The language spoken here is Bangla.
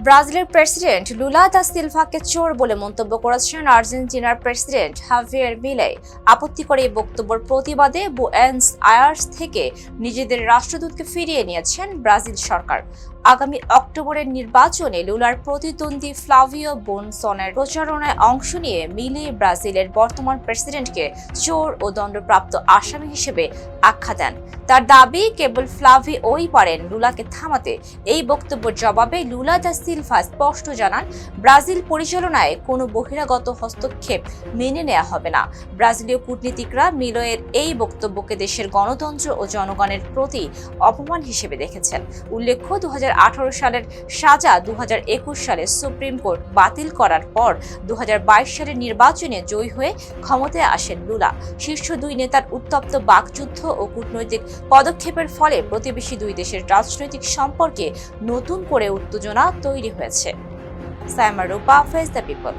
ব্রাজিলের প্রেসিডেন্ট লুলা দা সিলভাকে চোর বলে মন্তব্য করেছেন আর্জেন্টিনার প্রেসিডেন্ট হাভিয়ের মিলেই। আপত্তিকর এই বক্তব্যের প্রতিবাদে বুয়েনস আয়ার্স থেকে নিজেদের রাষ্ট্রদূতকে ফিরিয়ে নিয়েছেন ব্রাজিল সরকার। আগামী অক্টোবরের নির্বাচনে লুলার প্রতিদ্বন্দ্বী ফ্লাভিও বোনসনের প্রচারণায় অংশ নিয়ে মিলে ব্রাজিলের বর্তমান প্রেসিডেন্টকে চোর ও দণ্ডপ্রাপ্ত আসামি হিসেবে আখ্যা দেন। তার দাবি, কেবল ফ্লাভিওই পারেন লুলাকে থামাতে। এই বক্তব্যের জবাবে লুলা দা সিলভা স্পষ্ট জানান, ব্রাজিল পরিচালনায় কোনো বহিরাগত হস্তক্ষেপ মেনে নেওয়া হবে না। ব্রাজিলীয় কূটনীতিকরা মিলের এই বক্তব্যকে দেশের গণতন্ত্র ও জনগণের প্রতি অপমান হিসেবে দেখেছেন। উল্লেখ্য, 2018 সালের সাজা 2021 সালে সুপ্রিম কোর্ট বাতিল করার পর 2022 সালের নির্বাচনে জয়ী হয়ে ক্ষমতায় আসেন লুলা। শীর্ষ দুই নেতার উত্তপ্ত বাকযুদ্ধ ও কূটনৈতিক পদক্ষেপের ফলে প্রতিবেশী দুই দেশের রাজনৈতিক সম্পর্কে নতুন করে উত্তেজনা তৈরি হয়েছে। সাইমা রূপা, ফেস দ্য পিপল।